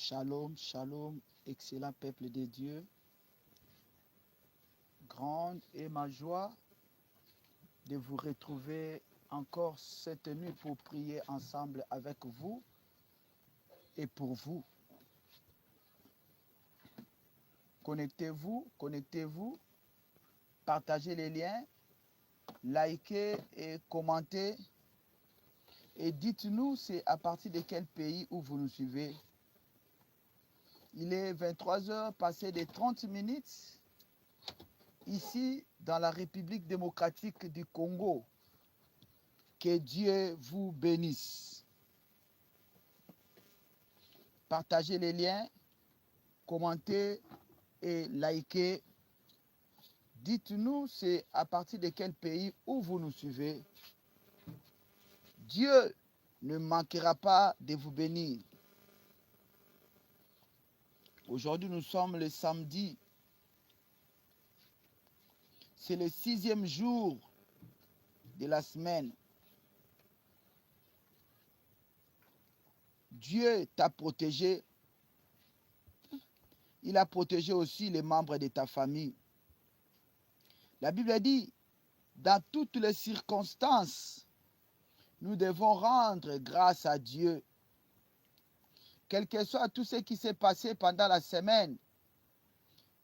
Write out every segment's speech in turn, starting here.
Shalom, shalom, excellent peuple de Dieu. Grande est ma joie de vous retrouver encore cette nuit pour prier ensemble avec vous et pour vous. Connectez-vous, partagez les liens, likez et commentez. Et dites-nous, c'est à partir de quel pays où vous nous suivez. Il est 23h passé de 30 minutes ici dans la République démocratique du Congo. Que Dieu vous bénisse. Partagez les liens, commentez et likez. Dites-nous, c'est à partir de quel pays où vous nous suivez. Dieu ne manquera pas de vous bénir. Aujourd'hui, nous sommes le samedi. C'est le 6e jour de la semaine. Dieu t'a protégé. Il a protégé aussi les membres de ta famille. La Bible dit, dans toutes les circonstances, nous devons rendre grâce à Dieu. Quel que soit tout ce qui s'est passé pendant la semaine.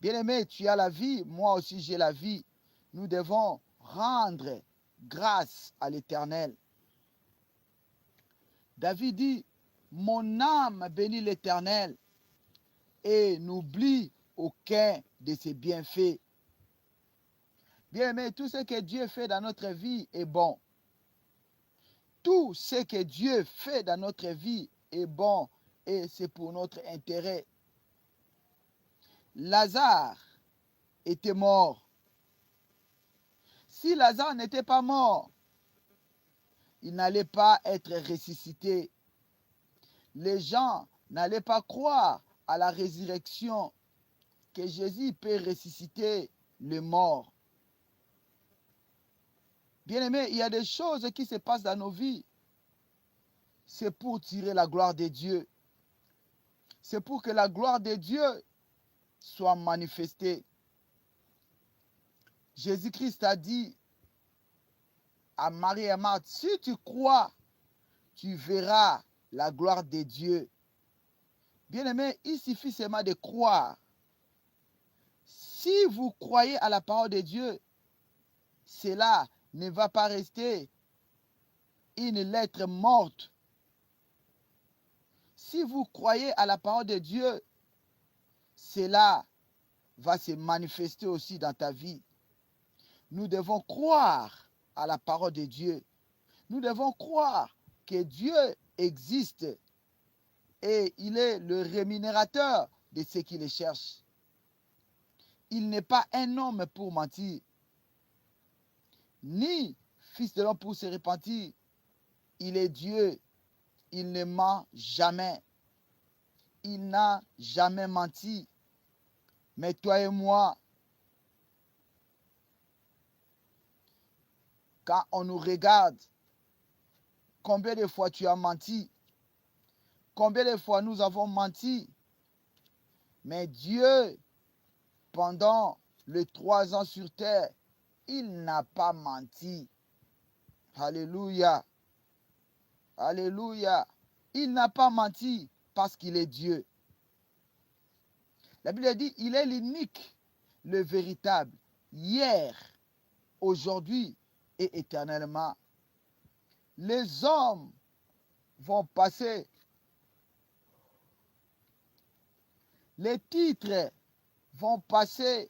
Bien-aimé, tu as la vie, moi aussi j'ai la vie. Nous devons rendre grâce à l'Éternel. David dit, mon âme bénit l'Éternel et n'oublie aucun de ses bienfaits. Bien-aimé, tout ce que Dieu fait dans notre vie est bon. Tout ce que Dieu fait dans notre vie est bon et c'est pour notre intérêt. Lazare était mort. Si Lazare n'était pas mort, il n'allait pas être ressuscité. Les gens n'allaient pas croire à la résurrection, que Jésus peut ressusciter les morts. Bien-aimés, il y a des choses qui se passent dans nos vies. C'est pour tirer la gloire de Dieu. C'est pour que la gloire de Dieu soit manifestée. Jésus-Christ a dit à Marie et Marthe, si tu crois, tu verras la gloire de Dieu. Bien-aimés, il suffit seulement de croire. Si vous croyez à la parole de Dieu, cela ne va pas rester une lettre morte. Si vous croyez à la parole de Dieu, cela va se manifester aussi dans ta vie. Nous devons croire à la parole de Dieu. Nous devons croire que Dieu existe et il est le rémunérateur de ceux qui le cherchent. Il n'est pas un homme pour mentir, ni fils de l'homme pour se repentir. Il est Dieu, il ne ment jamais. Il n'a jamais menti. Mais toi et moi, quand on nous regarde, combien de fois tu as menti? Combien de fois nous avons menti? Mais Dieu, pendant les 3 ans sur terre, il n'a pas menti. Alléluia. Alléluia. Il n'a pas menti parce qu'il est Dieu. La Bible dit, il est l'unique, le véritable, hier, aujourd'hui et éternellement. Les hommes vont passer. Les titres vont passer.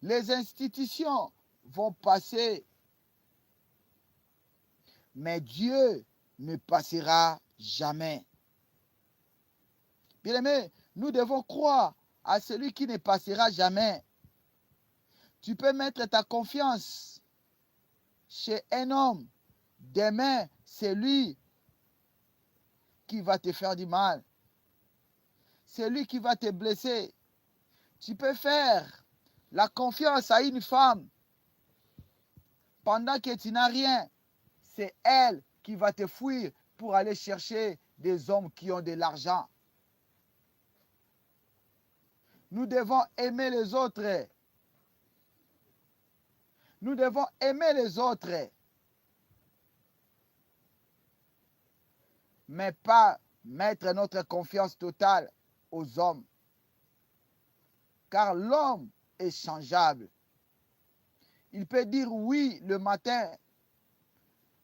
Les institutions vont passer. Mais Dieu ne passera jamais. Bien-aimés, nous devons croire à celui qui ne passera jamais. Tu peux mettre ta confiance chez un homme. Demain, c'est lui qui va te faire du mal. C'est lui qui va te blesser. Tu peux faire la confiance à une femme pendant que tu n'as rien. C'est elle qui va te fuir pour aller chercher des hommes qui ont de l'argent. Nous devons aimer les autres. Nous devons aimer les autres. Mais pas mettre notre confiance totale aux hommes. Car l'homme est changeable. Il peut dire oui le matin.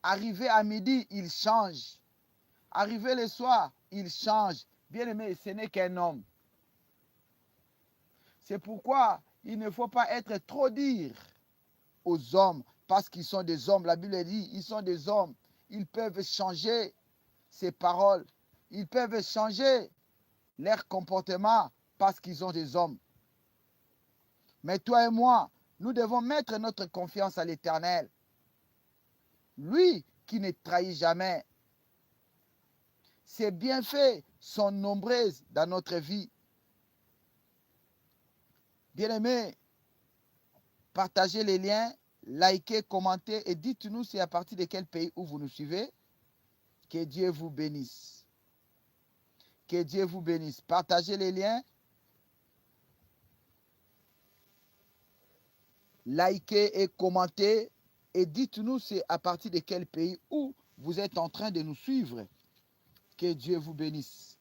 Arrivé à midi, il change. Arrivé le soir, il change. Bien aimé, ce n'est qu'un homme. C'est pourquoi il ne faut pas être trop dire aux hommes, parce qu'ils sont des hommes. La Bible dit, ils sont des hommes. Ils peuvent changer ses paroles. Ils peuvent changer leur comportement parce qu'ils sont des hommes. Mais toi et moi, nous devons mettre notre confiance à l'Éternel. Lui qui ne trahit jamais. Ses bienfaits sont nombreux dans notre vie. Bien-aimés, partagez les liens, likez, commentez et dites-nous c'est à partir de quel pays où vous nous suivez. Que Dieu vous bénisse. Que Dieu vous bénisse. Partagez les liens. Likez et commentez et dites-nous c'est à partir de quel pays où vous êtes en train de nous suivre. Que Dieu vous bénisse.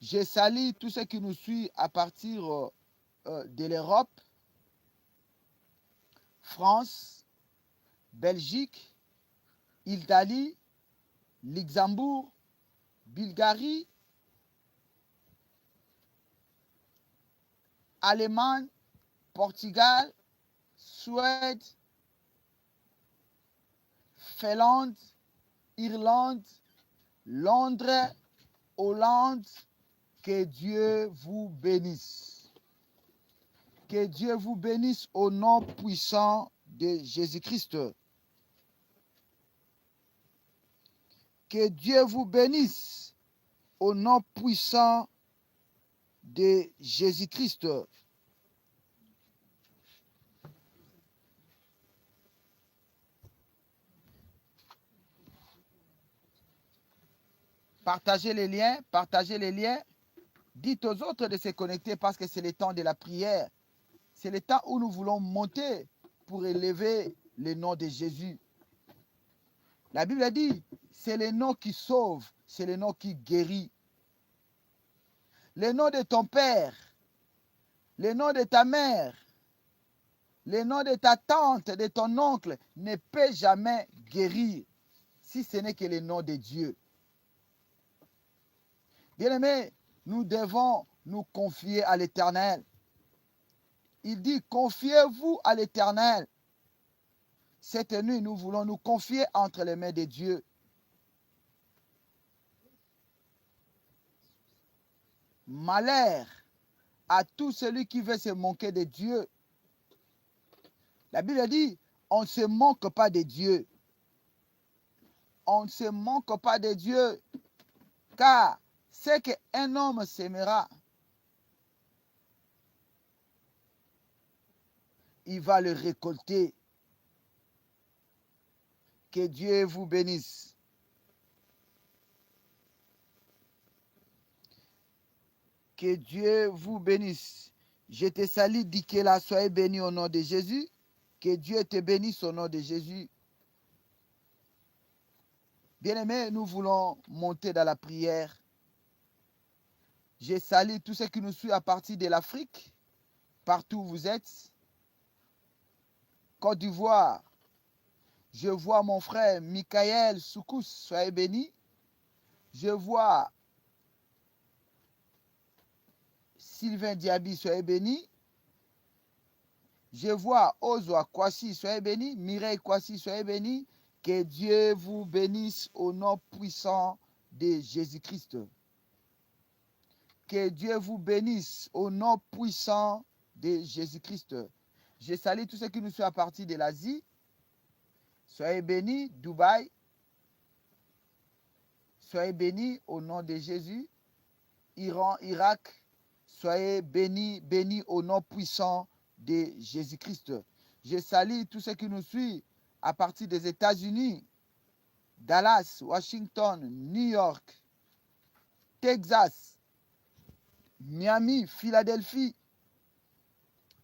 Je salue tous ceux qui nous suivent à partir de l'Europe, France, Belgique, Italie, Luxembourg, Bulgarie, Allemagne, Portugal, Suède, Finlande, Irlande, Londres, Hollande. Que Dieu vous bénisse. Que Dieu vous bénisse au nom puissant de Jésus-Christ. Que Dieu vous bénisse au nom puissant de Jésus-Christ. Partagez les liens, partagez les liens. Dites aux autres de se connecter parce que c'est le temps de la prière. C'est le temps où nous voulons monter pour élever le nom de Jésus. La Bible dit, c'est le nom qui sauve, c'est le nom qui guérit. Le nom de ton père, le nom de ta mère, le nom de ta tante, de ton oncle ne peut jamais guérir si ce n'est que le nom de Dieu. Bien-aimés, nous devons nous confier à l'Éternel. Il dit, confiez-vous à l'Éternel. Cette nuit, nous voulons nous confier entre les mains de Dieu. Malheur à tout celui qui veut se moquer de Dieu. La Bible dit, on ne se moque pas de Dieu. On ne se moque pas de Dieu, car c'est qu'un homme s'aimera. Il va le récolter. Que Dieu vous bénisse. Que Dieu vous bénisse. Je te salue, Dikela, soyez béni au nom de Jésus. Que Dieu te bénisse au nom de Jésus. Bien-aimés, nous voulons monter dans la prière. Je salue tous ceux qui nous suivent à partir de l'Afrique, partout où vous êtes. Côte d'Ivoire, je vois mon frère Michael Soukous, soyez béni. Je vois Sylvain Diaby, soyez béni. Je vois Ozwa Kwasi, soyez béni. Mireille Kwasi, soyez béni. Que Dieu vous bénisse au nom puissant de Jésus-Christ. Que Dieu vous bénisse au nom puissant de Jésus-Christ. Je salue tous ceux qui nous suivent à partir de l'Asie. Soyez bénis, Dubaï. Soyez bénis au nom de Jésus. Iran, Irak. Soyez bénis, bénis au nom puissant de Jésus-Christ. Je salue tous ceux qui nous suivent à partir des États-Unis, Dallas, Washington, New York, Texas, Miami, Philadelphie,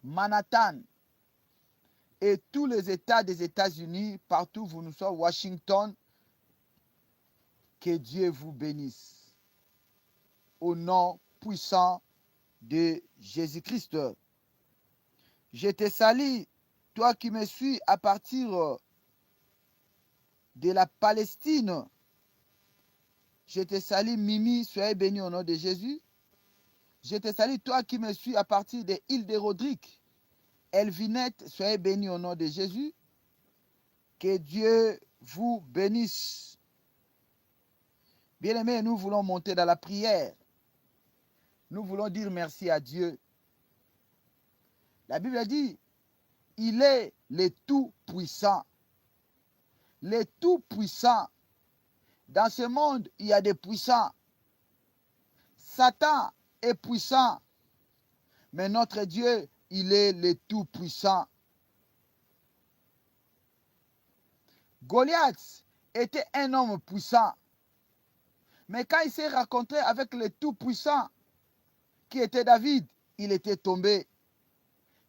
Manhattan et tous les États des États-Unis, partout où vous nous sommes, Washington, que Dieu vous bénisse. Au nom puissant de Jésus-Christ. Je te salue, toi qui me suis à partir de la Palestine. Je te salue, Mimi, soyez béni au nom de Jésus. Je te salue, toi qui me suis à partir des îles de Rodrigue. Elvinette, soyez béni au nom de Jésus. Que Dieu vous bénisse. Bien-aimés, nous voulons monter dans la prière. Nous voulons dire merci à Dieu. La Bible dit, il est le Tout-Puissant. Le Tout-Puissant. Dans ce monde, il y a des puissants. Satan est puissant. Mais notre Dieu, il est le Tout-Puissant. Goliath était un homme puissant. Mais quand il s'est rencontré avec le Tout-Puissant, qui était David, il était tombé.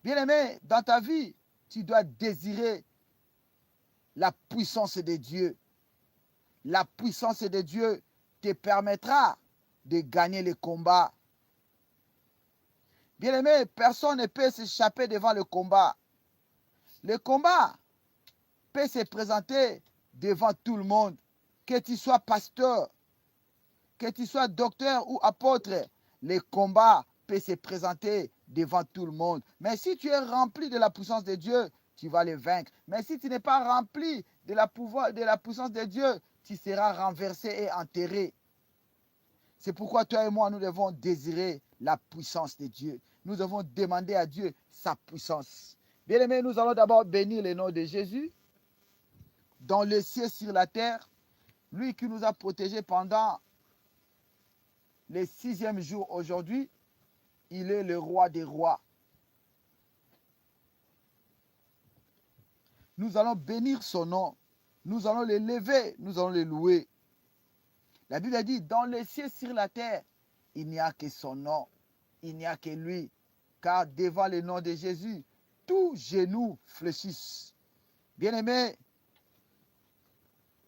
Bien-aimé, dans ta vie, tu dois désirer la puissance de Dieu. La puissance de Dieu te permettra de gagner le combat. Bien-aimé, personne ne peut s'échapper devant le combat. Le combat peut se présenter devant tout le monde. Que tu sois pasteur, que tu sois docteur ou apôtre, le combat peut se présenter devant tout le monde. Mais si tu es rempli de la puissance de Dieu, tu vas le vaincre. Mais si tu n'es pas rempli de la puissance de Dieu, tu seras renversé et enterré. C'est pourquoi toi et moi, nous devons désirer la puissance de Dieu. Nous devons demander à Dieu sa puissance. Bien-aimés, nous allons d'abord bénir le nom de Jésus dans le ciel sur la terre. Lui qui nous a protégés pendant le 6e jour aujourd'hui, il est le roi des rois. Nous allons bénir son nom. Nous allons l'élever, nous allons le louer. La Bible dit, dans les cieux sur la terre, il n'y a que son nom. Il n'y a que lui. Car devant le nom de Jésus, tous genoux fléchissent. Bien-aimé,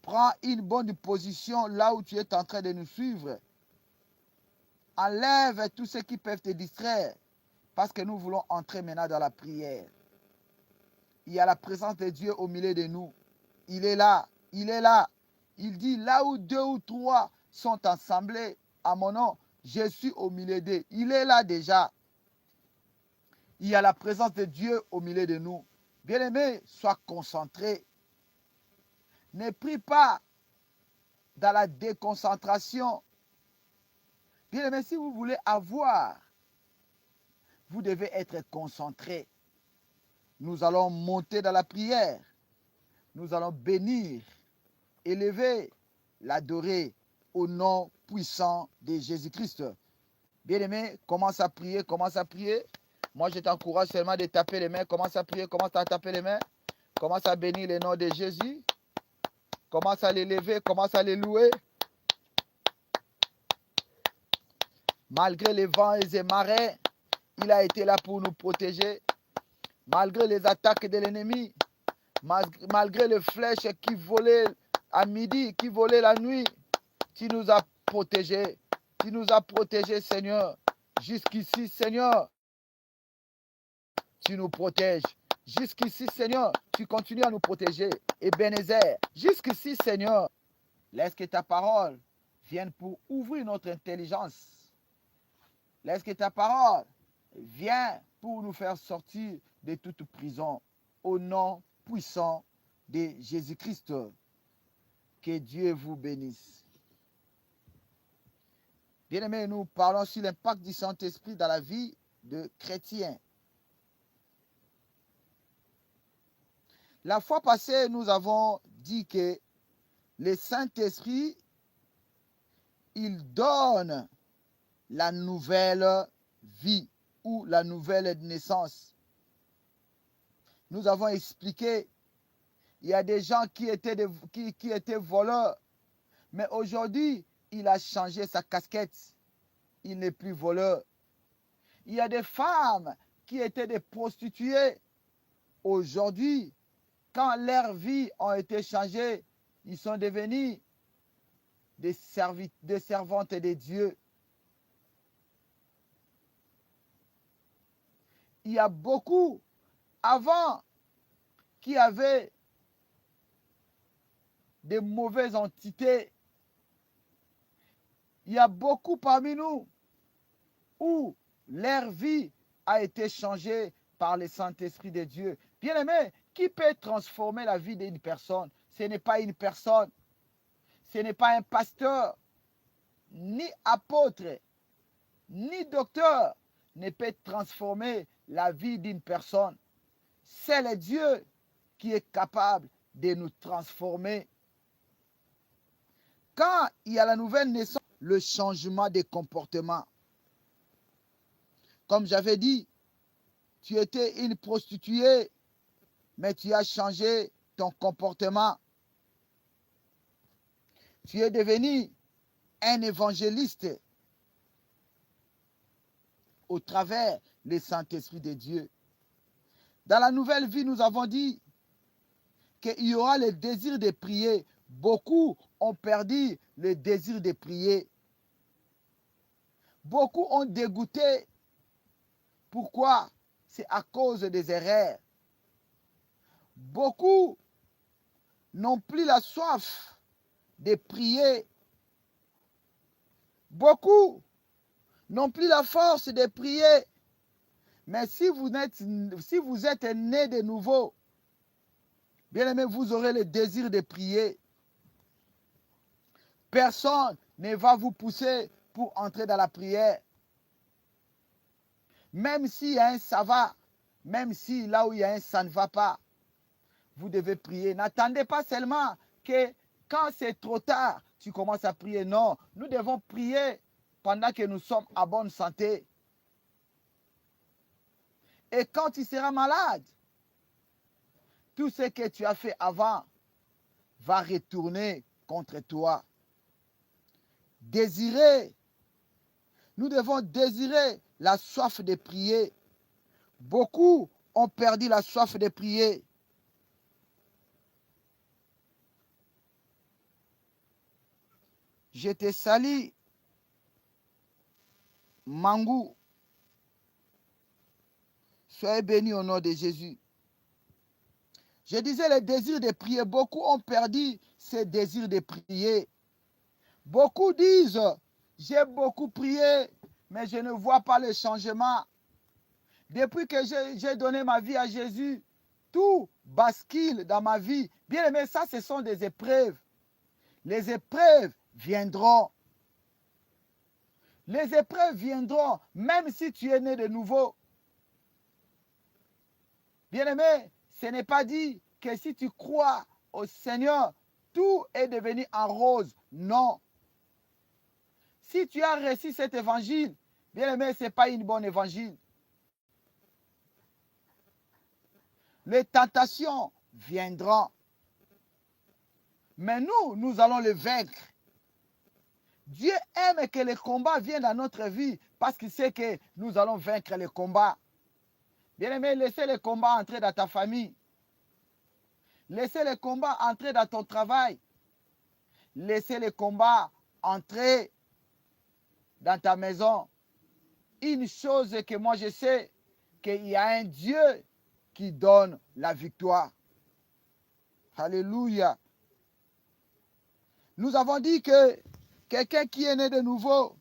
prends une bonne position là où tu es en train de nous suivre. Enlève tout ce qui peut te distraire. Parce que nous voulons entrer maintenant dans la prière. Il y a la présence de Dieu au milieu de nous. Il est là. Il est là. Il dit, là où 2 ou 3 sont assemblés à mon nom, je suis au milieu d'eux. Il est là déjà. Il y a la présence de Dieu au milieu de nous. Bien-aimé, sois concentré. Ne prie pas dans la déconcentration. Bien-aimé, si vous voulez avoir, vous devez être concentré. Nous allons monter dans la prière. Nous allons bénir, élever, l'adorer au nom puissant de Jésus-Christ. Bien-aimé, commence à prier, commence à prier. Moi, je t'encourage seulement de taper les mains. Commence à prier, commence à taper les mains. Commence à bénir le nom de Jésus. Commence à l'élever, commence à les louer. Malgré les vents et les marées, il a été là pour nous protéger. Malgré les attaques de l'ennemi, malgré les flèches qui volaient à midi, qui volaient la nuit, tu nous as protégés. Tu nous as protégés, Seigneur. Jusqu'ici, Seigneur, tu nous protèges. Jusqu'ici, Seigneur, tu continues à nous protéger. Ebenezer, jusqu'ici, Seigneur, laisse que ta parole vienne pour ouvrir notre intelligence. Laisse que ta parole vienne pour nous faire sortir de toute prison. Au nom puissant de Jésus-Christ, que Dieu vous bénisse. Bien-aimés, nous parlons sur l'impact du Saint-Esprit dans la vie de chrétiens. La fois passée, nous avons dit que le Saint-Esprit, il donne la nouvelle vie ou la nouvelle naissance. Nous avons expliqué Il y a des gens qui étaient voleurs. Mais aujourd'hui, il a changé sa casquette. Il n'est plus voleur. Il y a des femmes qui étaient des prostituées. Aujourd'hui, quand leurs vies ont été changées, ils sont devenus des servantes de Dieu. Il y a beaucoup avant qui avaient des mauvaises entités. Il y a beaucoup parmi nous où leur vie a été changée par le Saint-Esprit de Dieu. Bien-aimé, qui peut transformer la vie d'une personne? Ce n'est pas une personne, ce n'est pas un pasteur, ni apôtre, ni docteur ne peut transformer la vie d'une personne. C'est le Dieu qui est capable de nous transformer. Quand il y a la nouvelle naissance, le changement des comportements. Comme j'avais dit, tu étais une prostituée, mais tu as changé ton comportement. Tu es devenu un évangéliste au travers le Saint-Esprit de Dieu. Dans la nouvelle vie, nous avons dit qu'il y aura le désir de prier. Beaucoup ont perdu le désir de prier. Beaucoup ont dégoûté. Pourquoi? C'est à cause des erreurs. Beaucoup n'ont plus la soif de prier. Beaucoup n'ont plus la force de prier. Mais si vous êtes né de nouveau, bien aimé, vous aurez le désir de prier. Personne ne va vous pousser pour entrer dans la prière. Même s'il y a un ça va, même si là où il y a un ça ne va pas, vous devez prier. N'attendez pas seulement que quand c'est trop tard, tu commences à prier. Non, nous devons prier pendant que nous sommes en bonne santé. Et quand tu seras malade, tout ce que tu as fait avant va retourner contre toi. Désirer. Nous devons désirer la soif de prier. Beaucoup ont perdu la soif de prier. Je te salue, Mangou. Soyez bénis au nom de Jésus. Je disais le désir de prier. Beaucoup ont perdu ce désir de prier. Beaucoup disent, j'ai beaucoup prié, mais je ne vois pas le changement. Depuis que j'ai donné ma vie à Jésus, tout bascule dans ma vie. Bien aimé, ça, ce sont des épreuves. Les épreuves viendront. Les épreuves viendront, même si tu es né de nouveau. Bien aimé, ce n'est pas dit que si tu crois au Seigneur, tout est devenu en rose. Non. Si tu as reçu cet évangile, bien aimé, ce n'est pas une bonne évangile. Les tentations viendront. Mais nous allons les vaincre. Dieu aime que les combats viennent dans notre vie parce qu'il sait que nous allons vaincre les combats. Bien aimé, laissez les combats entrer dans ta famille. Laissez les combats entrer dans ton travail. Laissez les combats entrer dans ta maison. Une chose que moi je sais, qu'il y a un Dieu qui donne la victoire. Alléluia. Nous avons dit que quelqu'un qui est né de nouveau,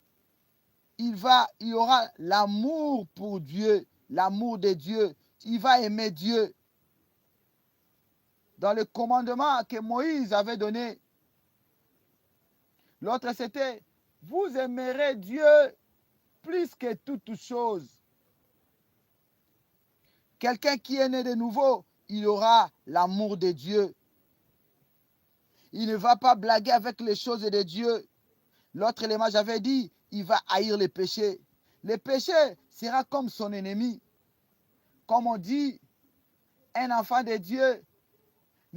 il y aura l'amour pour Dieu, l'amour de Dieu. Il va aimer Dieu. Dans le commandement que Moïse avait donné, l'autre c'était, vous aimerez Dieu plus que toute chose. Quelqu'un qui est né de nouveau, il aura l'amour de Dieu. Il ne va pas blaguer avec les choses de Dieu. L'autre élément, j'avais dit, il va haïr le péché. Le péché sera comme son ennemi. Comme on dit, un enfant de Dieu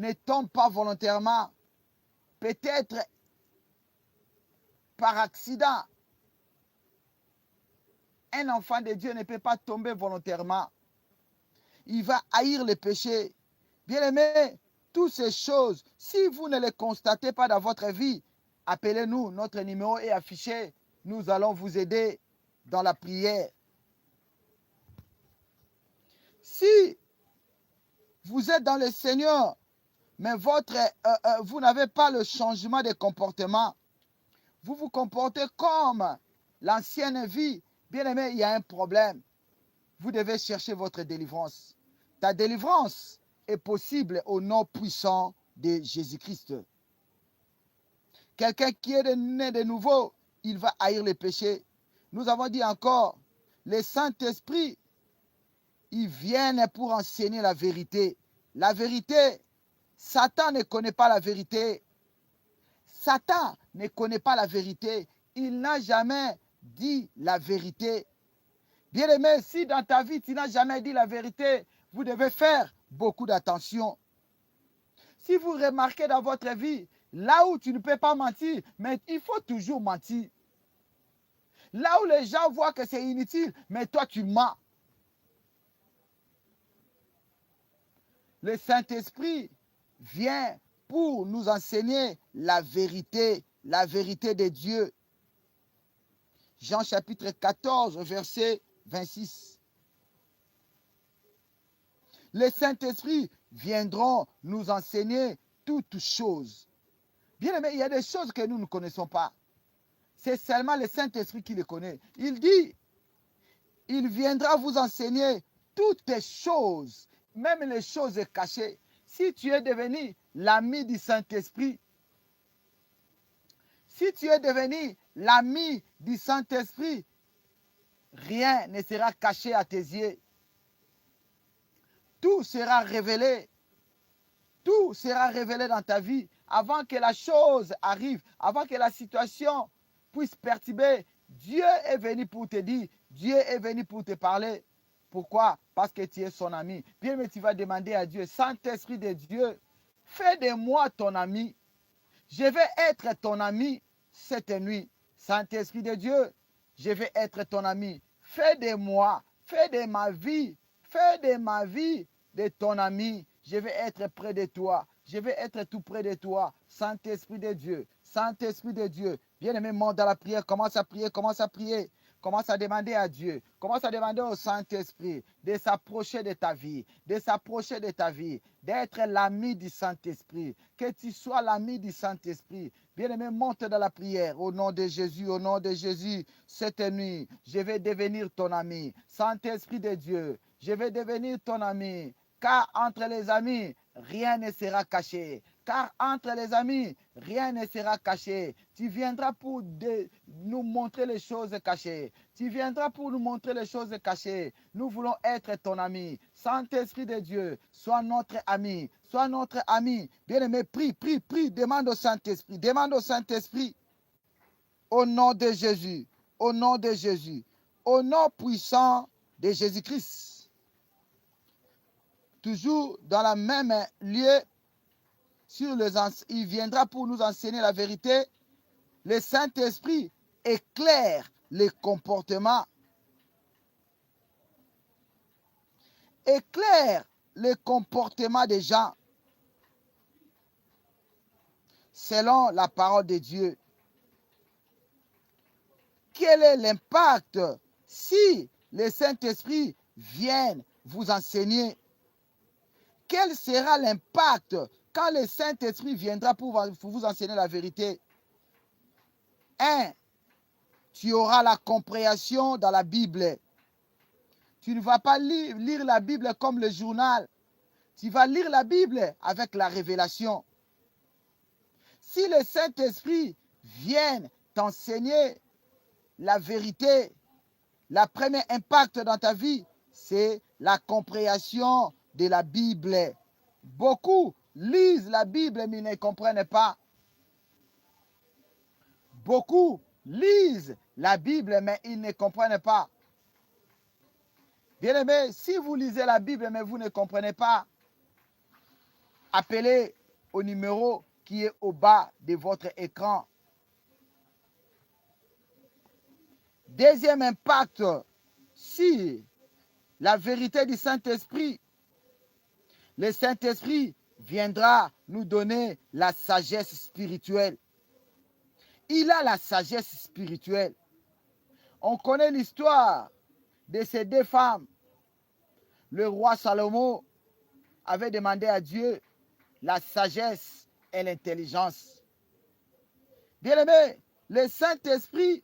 ne tombe pas volontairement. Peut-être par accident. Un enfant de Dieu ne peut pas tomber volontairement. Il va haïr le péché. Bien-aimés, toutes ces choses, si vous ne les constatez pas dans votre vie, appelez-nous, notre numéro est affiché. Nous allons vous aider dans la prière. Si vous êtes dans le Seigneur, mais vous n'avez pas le changement de comportement, vous vous comportez comme l'ancienne vie, bien-aimé, il y a un problème. Vous devez chercher votre délivrance. Ta délivrance est possible au nom puissant de Jésus-Christ. Quelqu'un qui est né de nouveau, il va haïr le péché. Nous avons dit encore, le Saint-Esprit, ils viennent pour enseigner la vérité. La vérité, Satan ne connaît pas la vérité. Satan ne connaît pas la vérité. Il n'a jamais dit la vérité. Bien-aimé, si dans ta vie, tu n'as jamais dit la vérité, vous devez faire beaucoup d'attention. Si vous remarquez dans votre vie, là où tu ne peux pas mentir, mais il faut toujours mentir. Là où les gens voient que c'est inutile, mais toi tu mens. Le Saint-Esprit vient pour nous enseigner la vérité de Dieu. Jean chapitre 14, verset 26. Le Saint-Esprit viendront nous enseigner toutes choses. Bien aimé, il y a des choses que nous ne connaissons pas. C'est seulement le Saint-Esprit qui les connaît. Il dit, il viendra vous enseigner toutes les choses, même les choses cachées. Si tu es devenu l'ami du Saint-Esprit, si tu es devenu l'ami du Saint-Esprit, rien ne sera caché à tes yeux. Tout sera révélé. Tout sera révélé dans ta vie avant que la chose arrive, avant que la situation puisse perturber. Dieu est venu pour te dire, Dieu est venu pour te parler. Pourquoi? Parce que tu es son ami. Bien, mais tu vas demander à Dieu, Saint-Esprit de Dieu, fais de moi ton ami. Je vais être ton ami cette nuit. Saint-Esprit de Dieu, je vais être ton ami. Fais de moi, fais de ma vie de ton ami. Je vais être près de toi. Je vais être tout près de toi. Saint-Esprit de Dieu, Saint-Esprit de Dieu. Bien-aimé, monte dans la prière, commence à prier, commence à prier. Commence à demander à Dieu, commence à demander au Saint-Esprit de s'approcher de ta vie, d'être l'ami du Saint-Esprit, que tu sois l'ami du Saint-Esprit. Bien-aimé, monte dans la prière au nom de Jésus, cette nuit, je vais devenir ton ami. Saint-Esprit de Dieu, je vais devenir ton ami, car entre les amis, rien ne sera caché. Car entre les amis, rien ne sera caché. Tu viendras pour nous montrer les choses cachées. Tu viendras pour nous montrer les choses cachées. Nous voulons être ton ami. Saint-Esprit de Dieu, sois notre ami. Sois notre ami. Bien-aimé, prie. Demande au Saint-Esprit. Demande au Saint-Esprit. Au nom de Jésus. Au nom de Jésus. Au nom puissant de Jésus-Christ. Toujours dans le même lieu, il viendra pour nous enseigner la vérité. Le Saint-Esprit éclaire les comportements. Éclaire les comportements des gens selon la parole de Dieu. Quel est l'impact si le Saint-Esprit vient vous enseigner? Quel sera l'impact quand le Saint-Esprit viendra pour vous enseigner la vérité? 1. Tu auras la compréhension dans la Bible. Tu ne vas pas lire la Bible comme le journal. Tu vas lire la Bible avec la révélation. Si le Saint-Esprit vient t'enseigner la vérité, le premier impact dans ta vie, c'est la compréhension de la Bible. Beaucoup lisent la Bible mais ne comprennent pas. Beaucoup lisent la Bible mais ils ne comprennent pas. Bien-aimés, si vous lisez la Bible mais vous ne comprenez pas, Appelez au numéro qui est au bas de votre écran. Deuxième impact, si la vérité du Saint-Esprit, le Saint-Esprit viendra nous donner la sagesse spirituelle. Il a la sagesse spirituelle. On connaît l'histoire de ces deux femmes. Le roi Salomon avait demandé à Dieu la sagesse et l'intelligence. Bien-aimés, le Saint-Esprit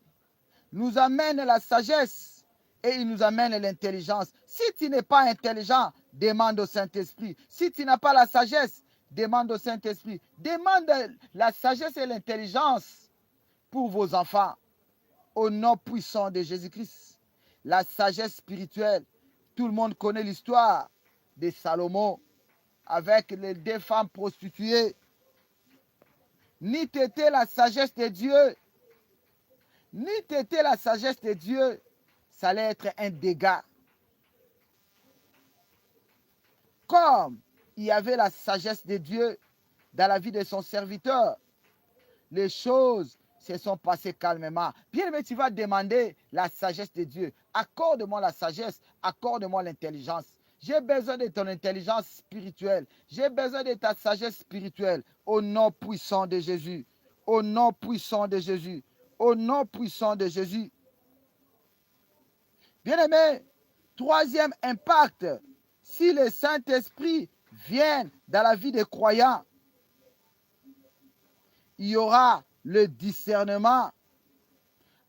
nous amène la sagesse et il nous amène l'intelligence. Si tu n'es pas intelligent, demande au Saint-Esprit. Si tu n'as pas la sagesse, demande au Saint-Esprit. Demande la sagesse et l'intelligence pour vos enfants. Au nom puissant de Jésus-Christ. La sagesse spirituelle. Tout le monde connaît l'histoire de Salomon avec les deux femmes prostituées. Ni t'était la sagesse de Dieu, ni t'était la sagesse de Dieu, ça allait être un dégât. Comme il y avait la sagesse de Dieu dans la vie de son serviteur, les choses se sont passées calmement. Bien, mais tu vas demander la sagesse de Dieu. Accorde-moi la sagesse, accorde-moi l'intelligence. J'ai besoin de ton intelligence spirituelle. J'ai besoin de ta sagesse spirituelle. Au nom puissant de Jésus. Au nom puissant de Jésus. Au nom puissant de Jésus. Bien-aimé, troisième impact. Si le Saint-Esprit vient dans la vie des croyants, il y aura le discernement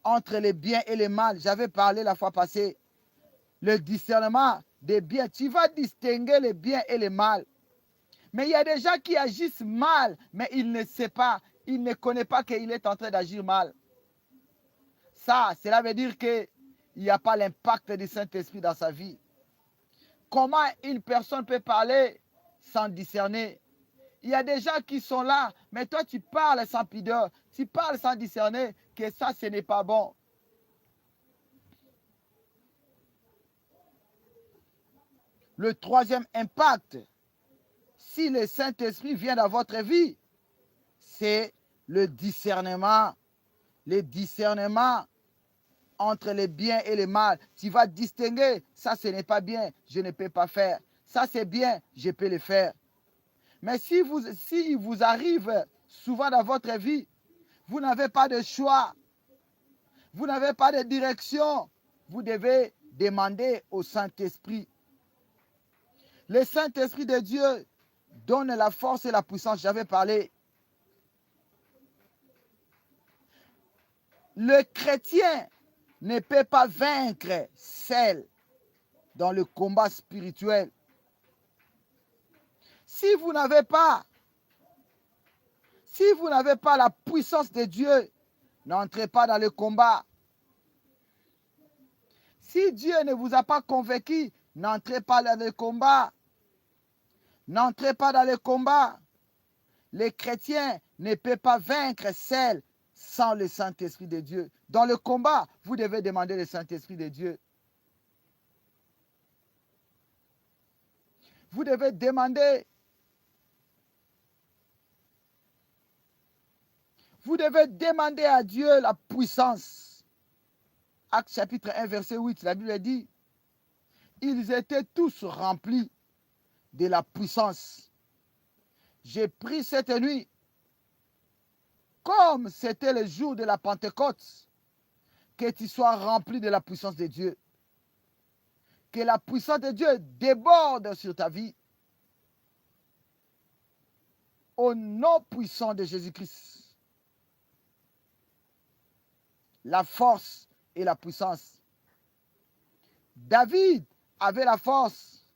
entre les biens et les mal. J'avais parlé la fois passée. Le discernement des biens. Tu vas distinguer les biens et les mal. Mais il y a des gens qui agissent mal, mais ils ne savent pas. Ils ne connaissent pas qu'il est en train d'agir mal. Ça, cela veut dire qu'il n'y a pas l'impact du Saint-Esprit dans sa vie. Comment une personne peut parler sans discerner? Il y a des gens qui sont là, mais toi tu parles sans pudeur, tu parles sans discerner que ça ce n'est pas bon. Le troisième impact, si le Saint-Esprit vient dans votre vie, c'est le discernement. Le discernement entre les biens et les mal. Tu vas distinguer, ça ce n'est pas bien, je ne peux pas faire. Ça c'est bien, je peux le faire. Mais si vous arrive souvent dans votre vie, vous n'avez pas de choix, vous n'avez pas de direction, vous devez demander au Saint-Esprit. Le Saint-Esprit de Dieu donne la force et la puissance. J'avais parlé. Le chrétien ne peut pas vaincre seul dans le combat spirituel. Si vous n'avez pas la puissance de Dieu, n'entrez pas dans le combat. Si Dieu ne vous a pas convaincu, n'entrez pas dans le combat. N'entrez pas dans le combat. Les chrétiens ne peuvent pas vaincre seul sans le Saint-Esprit de Dieu. Dans le combat, vous devez demander le Saint-Esprit de Dieu. Vous devez demander. Vous devez demander à Dieu la puissance. Actes chapitre 1, verset 8, la Bible dit, ils étaient tous remplis de la puissance. J'ai pris cette nuit, comme c'était le jour de la Pentecôte, que tu sois rempli de la puissance de Dieu. Que la puissance de Dieu déborde sur ta vie. Au nom puissant de Jésus-Christ. La force et la puissance. David avait la force.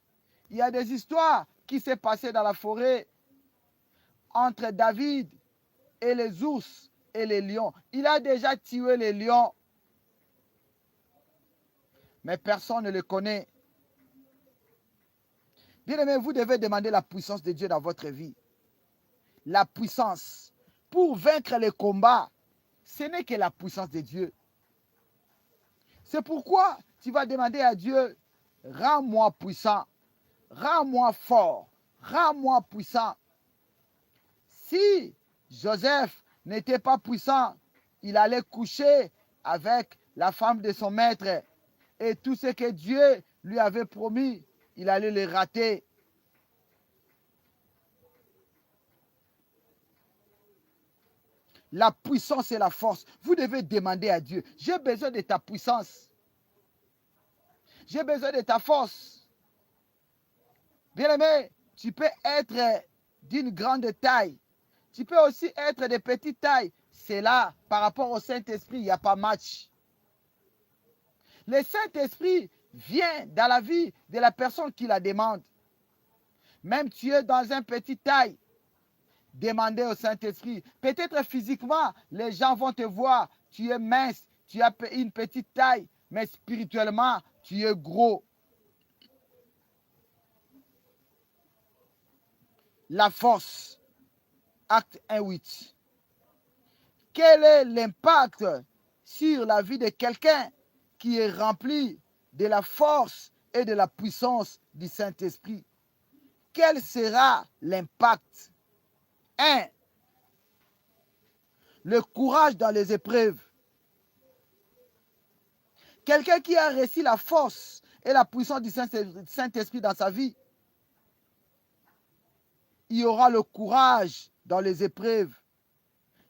Il y a des histoires qui s'est passées dans la forêt entre David et les ours et les lions. Il a déjà tué les lions. Mais personne ne le connaît. Bien-aimé, vous devez demander la puissance de Dieu dans votre vie. La puissance. Pour vaincre les combats, ce n'est que la puissance de Dieu. C'est pourquoi tu vas demander à Dieu, rends-moi puissant, rends-moi fort, rends-moi puissant. Si Joseph n'était pas puissant, il allait coucher avec la femme de son maître. Et tout ce que Dieu lui avait promis, il allait le rater. La puissance et la force. Vous devez demander à Dieu, j'ai besoin de ta puissance. J'ai besoin de ta force. Bien-aimé, tu peux être d'une grande taille. Tu peux aussi être de petite taille. C'est là, par rapport au Saint-Esprit, il n'y a pas match. Le Saint-Esprit vient dans la vie de la personne qui la demande. Même tu es dans une petite taille, demandez au Saint-Esprit. Peut-être physiquement, les gens vont te voir, tu es mince, tu as une petite taille, mais spirituellement, tu es gros. La force, acte 1:8. Quel est l'impact sur la vie de quelqu'un qui est rempli de la force et de la puissance du Saint-Esprit? Quel sera l'impact? 1. Le courage dans les épreuves. Quelqu'un qui a reçu la force et la puissance du Saint-Esprit dans sa vie, il y aura le courage dans les épreuves.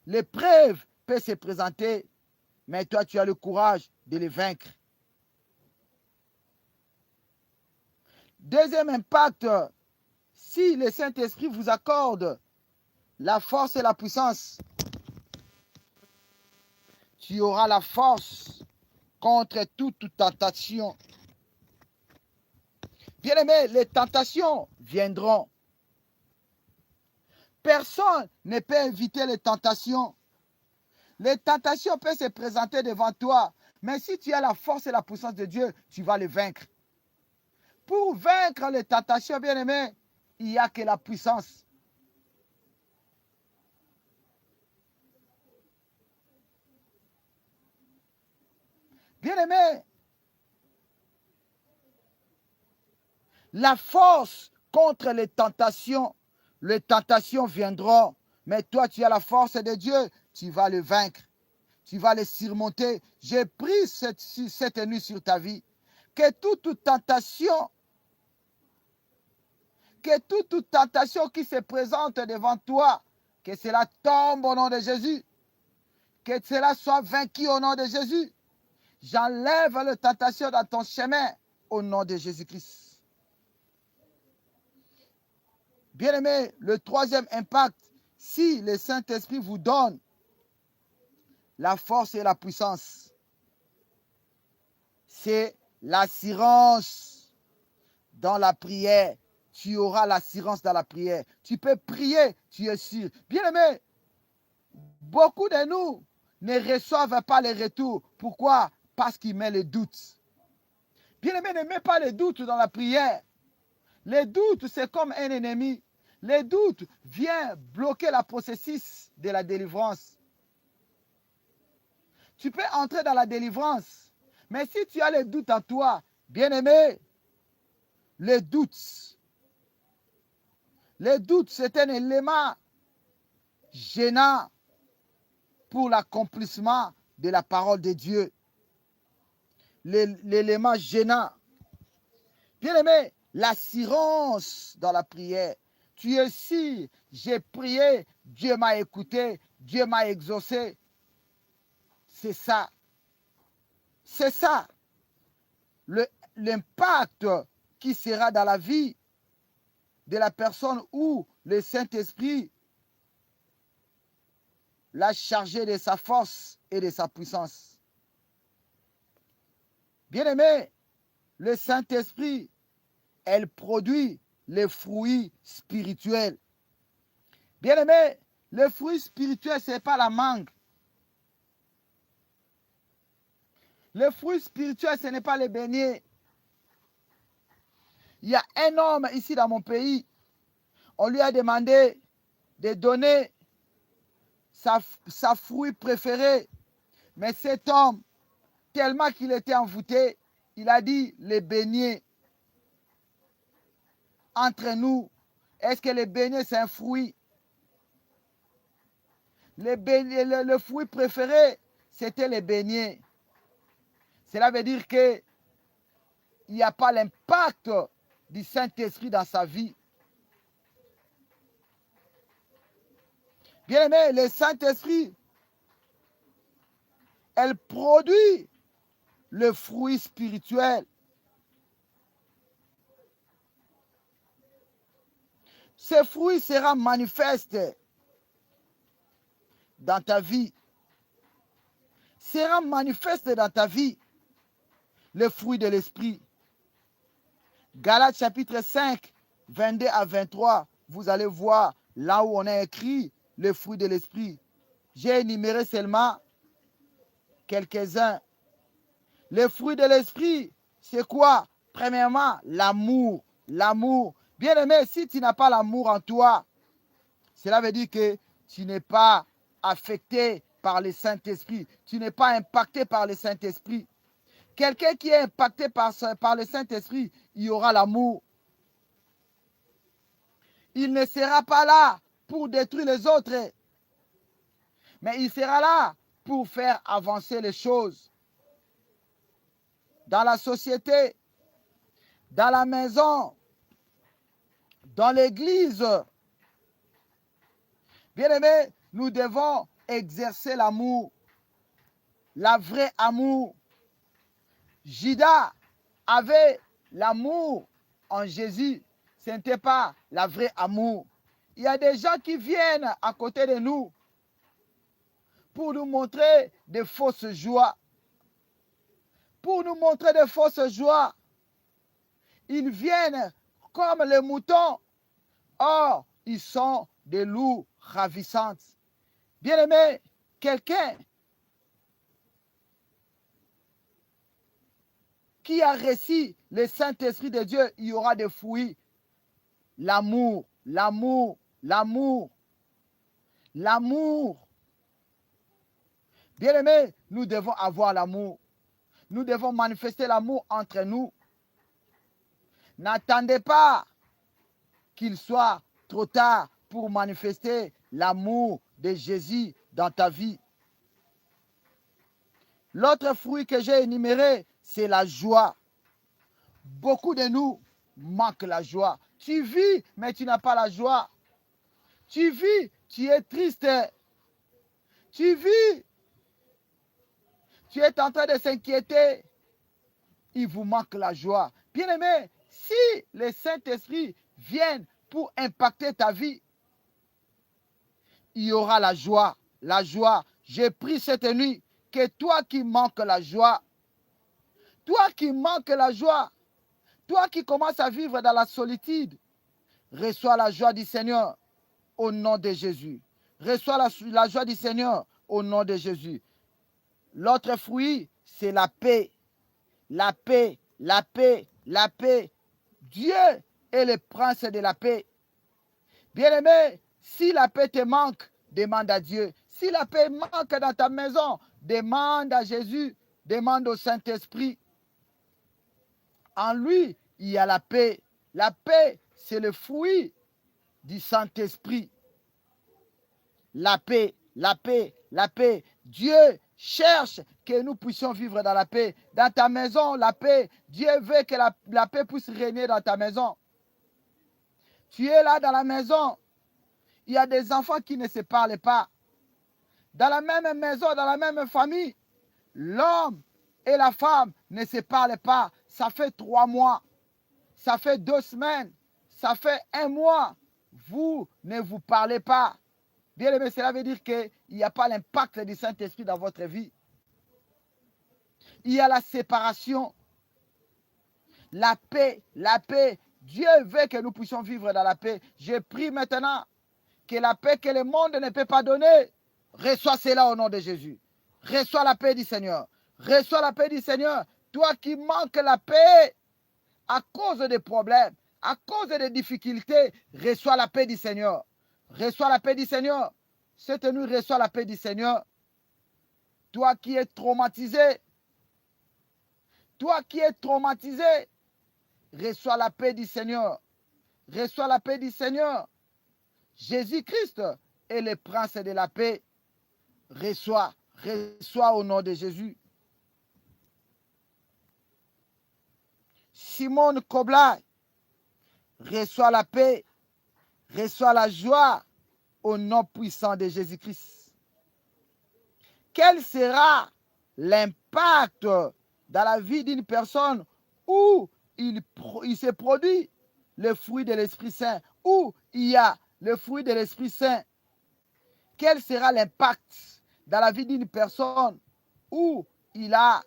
L'épreuve peut se présenter, mais toi, tu as le courage de les vaincre. Deuxième impact, si le Saint-Esprit vous accorde la force et la puissance, tu auras la force contre toute tentation. Bien-aimés, les tentations viendront. Personne ne peut éviter les tentations. Les tentations peuvent se présenter devant toi, mais si tu as la force et la puissance de Dieu, tu vas les vaincre. Pour vaincre les tentations, bien-aimés, il n'y a que la puissance. Bien-aimés, la force contre les tentations viendront, mais toi tu as la force de Dieu, tu vas les vaincre, tu vas les surmonter. J'ai pris cette nuit sur ta vie, que toute tentation qui se présente devant toi, que cela tombe au nom de Jésus, que cela soit vaincu au nom de Jésus. J'enlève la tentation dans ton chemin au nom de Jésus-Christ. Bien-aimé, le troisième impact, si le Saint-Esprit vous donne la force et la puissance, c'est l'assurance dans la prière. Tu auras l'assurance dans la prière. Tu peux prier, tu es sûr. Bien-aimé, beaucoup de nous ne reçoivent pas les retours. Pourquoi? Parce qu'ils mettent les doutes. Bien-aimé, ne mets pas les doutes dans la prière. Les doutes, c'est comme un ennemi. Les doutes viennent bloquer le processus de la délivrance. Tu peux entrer dans la délivrance, mais si tu as les doutes en toi, bien-aimé, les doutes, c'est un élément gênant pour l'accomplissement de la parole de Dieu. L'élément gênant. Bien-aimé, l'assurance dans la prière. Tu es sûr, j'ai prié, Dieu m'a écouté, Dieu m'a exaucé. C'est ça. C'est ça. L'impact qui sera dans la vie de la personne où le Saint-Esprit l'a chargé de sa force et de sa puissance. Bien-aimé, le Saint-Esprit, elle produit les fruits spirituels. Bien-aimé, le fruit spirituel, ce n'est pas la mangue. Le fruit spirituel, ce n'est pas les beignets. Il y a un homme ici dans mon pays, on lui a demandé de donner sa fruit préféré. Mais cet homme, tellement qu'il était envoûté, il a dit les beignets. Entre nous, est-ce que les beignets c'est un fruit? Le fruit préféré, c'était les beignets. Cela veut dire qu'il n'y a pas l'impact du Saint-Esprit dans sa vie. Bien aimé, le Saint-Esprit, elle produit le fruit spirituel. Ce fruit sera manifeste dans ta vie. Sera manifeste dans ta vie le fruit de l'esprit. Galates chapitre 5, 22 à 23, vous allez voir là où on a écrit le fruit de l'esprit. J'ai énuméré seulement quelques-uns. Le fruit de l'esprit, c'est quoi? Premièrement, l'amour. L'amour. Bien aimé, si tu n'as pas l'amour en toi, cela veut dire que tu n'es pas affecté par le Saint-Esprit. Tu n'es pas impacté par le Saint-Esprit. Quelqu'un qui est impacté par le Saint-Esprit, il y aura l'amour. Il ne sera pas là pour détruire les autres, mais il sera là pour faire avancer les choses. Dans la société, dans la maison, dans l'église. Bien-aimés, nous devons exercer l'amour, la vraie amour. Judas avait l'amour en Jésus. Ce n'était pas la vraie amour. Il y a des gens qui viennent à côté de nous pour nous montrer de fausses joies. Pour nous montrer de fausses joies. Ils viennent comme les moutons. Or, ils sont des loups ravissantes. Bien-aimé, quelqu'un qui a reçu le Saint-Esprit de Dieu, il y aura des fruits. L'amour, l'amour, l'amour, l'amour. Bien-aimé, nous devons avoir l'amour. Nous devons manifester l'amour entre nous. N'attendez pas qu'il soit trop tard pour manifester l'amour de Jésus dans ta vie. L'autre fruit que j'ai énuméré, c'est la joie. Beaucoup de nous manquent la joie. Tu vis, mais tu n'as pas la joie. Tu vis, tu es triste. Tu vis, tu es en train de s'inquiéter. Il vous manque la joie. Bien-aimé, si le Saint-Esprit vient pour impacter ta vie, il y aura la joie. La joie. J'ai pris cette nuit que toi qui manques la joie, toi qui manques la joie, toi qui commences à vivre dans la solitude, reçois la joie du Seigneur au nom de Jésus. Reçois la joie du Seigneur au nom de Jésus. L'autre fruit, c'est la paix. La paix, la paix, la paix. Dieu est le prince de la paix. Bien-aimé, si la paix te manque, demande à Dieu. Si la paix manque dans ta maison, demande à Jésus, demande au Saint-Esprit. En lui, il y a la paix. La paix, c'est le fruit du Saint-Esprit. La paix, la paix, la paix. Dieu cherche que nous puissions vivre dans la paix. Dans ta maison, la paix. Dieu veut que la paix puisse régner dans ta maison. Tu es là dans la maison. Il y a des enfants qui ne se parlent pas. Dans la même maison, dans la même famille, l'homme et la femme ne se parlent pas. Ça fait 3 mois. Ça fait 2 semaines. Ça fait 1 mois. Vous ne vous parlez pas. Bien aimé, cela veut dire qu'il n'y a pas l'impact du Saint-Esprit dans votre vie. Il y a la séparation. La paix, la paix. Dieu veut que nous puissions vivre dans la paix. Je prie maintenant que la paix que le monde ne peut pas donner, reçois cela au nom de Jésus. Reçois la paix du Seigneur. Reçois la paix du Seigneur. Toi qui manques la paix à cause des problèmes, à cause des difficultés, reçois la paix du Seigneur. Reçois la paix du Seigneur. Cette nuit, reçois la paix du Seigneur. Toi qui es traumatisé, toi qui es traumatisé, reçois la paix du Seigneur. Reçois la paix du Seigneur. Jésus-Christ est le prince de la paix. Reçois, reçois au nom de Jésus. Simone Koblai, reçois la paix, reçois la joie au nom puissant de Jésus-Christ. Quel sera l'impact dans la vie d'une personne où il se produit le fruit de l'Esprit Saint, où il y a le fruit de l'Esprit Saint? Quel sera l'impact dans la vie d'une personne où il a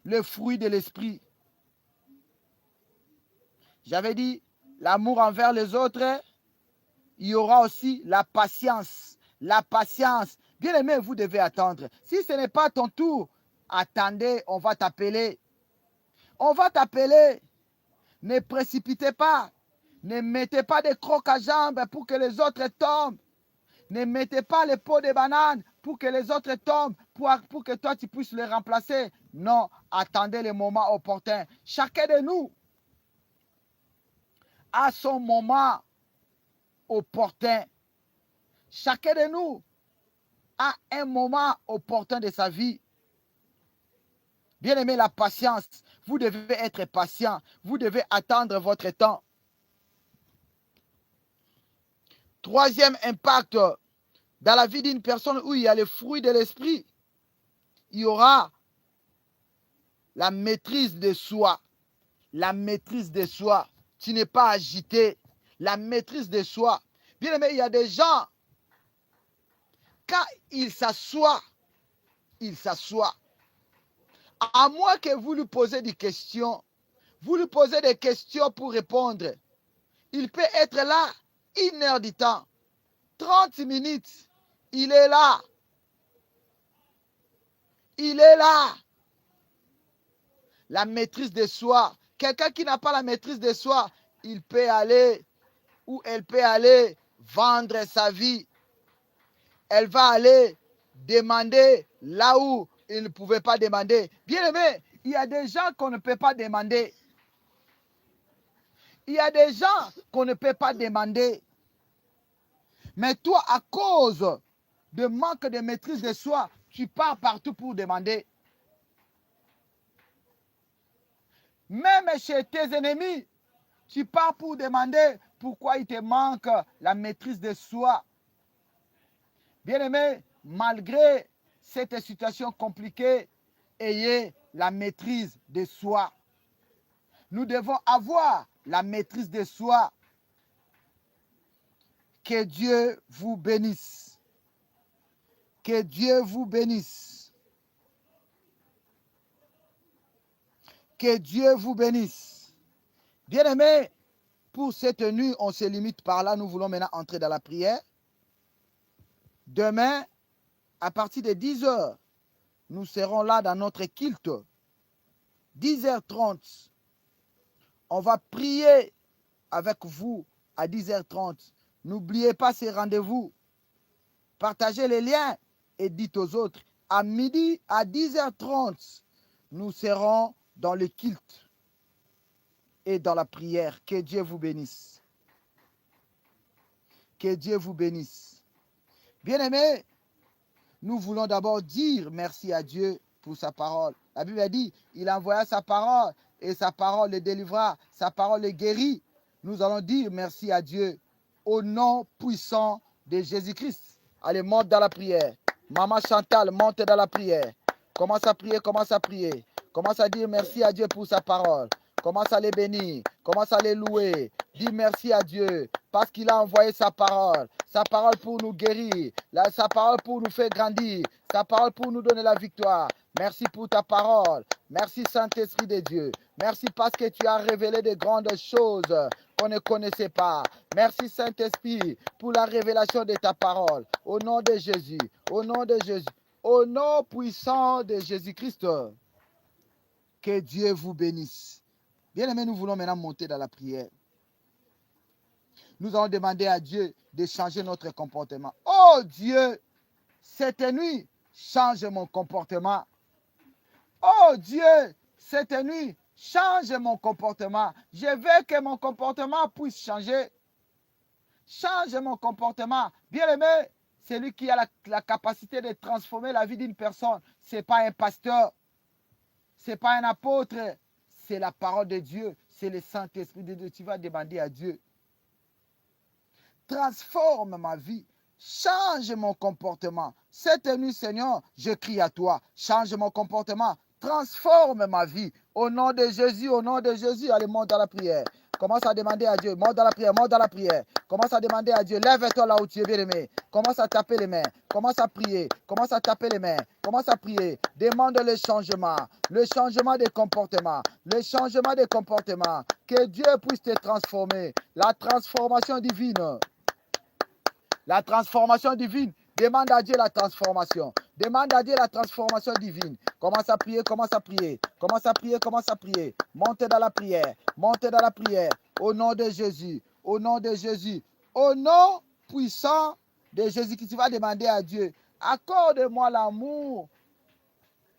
le fruit de l'Esprit? J'avais dit, l'amour envers les autres, il y aura aussi la patience. La patience. Bien aimé, vous devez attendre. Si ce n'est pas ton tour, attendez, on va t'appeler. On va t'appeler. Ne précipitez pas. Ne mettez pas des crocs à jambes pour que les autres tombent. Ne mettez pas les pots de bananes pour que les autres tombent, pour que toi tu puisses les remplacer. Non, attendez le moment opportun. Chacun de nous a son moment opportun. Chacun de nous a un moment opportun de sa vie. Bien aimé, la patience. Vous devez être patient. Vous devez attendre votre temps. Troisième impact dans la vie d'une personne où il y a le fruit de l'esprit, il y aura la maîtrise de soi. La maîtrise de soi. Tu n'es pas agité. La maîtrise de soi. Bien aimé, il y a des gens, quand ils s'assoient, à moins que vous lui posez des questions, vous lui posez des questions pour répondre. Il peut être là 1 heure du temps, 30 minutes. Il est là. Il est là. La maîtrise de soi. Quelqu'un qui n'a pas la maîtrise de soi, il peut aller ou elle peut aller vendre sa vie. Elle va aller demander là où il ne pouvait pas demander. Bien aimé, il y a des gens qu'on ne peut pas demander. Il y a des gens qu'on ne peut pas demander. Mais toi, à cause de manque de maîtrise de soi, tu pars partout pour demander. Même chez tes ennemis, tu pars pour demander pourquoi il te manque la maîtrise de soi. Bien-aimé, malgré cette situation compliquée, ayez la maîtrise de soi. Nous devons avoir la maîtrise de soi. Que Dieu vous bénisse. Que Dieu vous bénisse. Que Dieu vous bénisse. Bien-aimés, pour cette nuit, on se limite par là. Nous voulons maintenant entrer dans la prière. Demain, à partir de 10 h, nous serons là dans notre culte. 10h30. On va prier avec vous à 10h30. N'oubliez pas ces rendez-vous. Partagez les liens et dites aux autres. À midi, à 10h30, nous serons dans le culte et dans la prière. Que Dieu vous bénisse. Que Dieu vous bénisse. Bien-aimés, nous voulons d'abord dire merci à Dieu pour sa parole. La Bible a dit, il envoya sa parole et sa parole le délivra, sa parole le guérit. Nous allons dire merci à Dieu au nom puissant de Jésus-Christ. Allez, monte dans la prière. Maman Chantal, monte dans la prière. Commence à prier, commence à prier. Commence à dire merci à Dieu pour sa parole. Commence à les bénir. Commence à les louer. Dis merci à Dieu parce qu'il a envoyé sa parole. Sa parole pour nous guérir. Sa parole pour nous faire grandir. Sa parole pour nous donner la victoire. Merci pour ta parole. Merci Saint-Esprit de Dieu. Merci parce que tu as révélé de grandes choses qu'on ne connaissait pas. Merci Saint-Esprit pour la révélation de ta parole. Au nom de Jésus. Au nom de Jésus. Au nom puissant de Jésus-Christ. Que Dieu vous bénisse. Bien-aimés, nous voulons maintenant monter dans la prière. Nous allons demander à Dieu de changer notre comportement. Oh Dieu, cette nuit, change mon comportement. Oh Dieu, cette nuit, change mon comportement. Je veux que mon comportement puisse changer. Change mon comportement. Bien-aimé, celui qui a la capacité de transformer la vie d'une personne, ce n'est pas un pasteur, ce n'est pas un apôtre, c'est la parole de Dieu, c'est le Saint-Esprit de Dieu. Tu vas demander à Dieu, transforme ma vie, change mon comportement. Cette nuit, Seigneur, je crie à toi, change mon comportement, transforme ma vie. Au nom de Jésus, au nom de Jésus, allez, monte dans la prière. Commence à demander à Dieu, monte dans la prière, monte dans la prière. Commence à demander à Dieu, lève-toi là où tu es bien-aimé. Commence à taper les mains, commence à prier, commence à taper les mains, commence à prier. Demande le changement de comportement, le changement de comportement. Que Dieu puisse te transformer, la transformation divine. La transformation divine. Demande à Dieu la transformation. Demande à Dieu la transformation divine. Commence à prier, commence à prier. Commence à prier, commence à prier. Montez dans la prière. Montez dans la prière. Au nom de Jésus. Au nom de Jésus. Au nom puissant de Jésus, qui tu vas demander à Dieu. Accorde-moi l'amour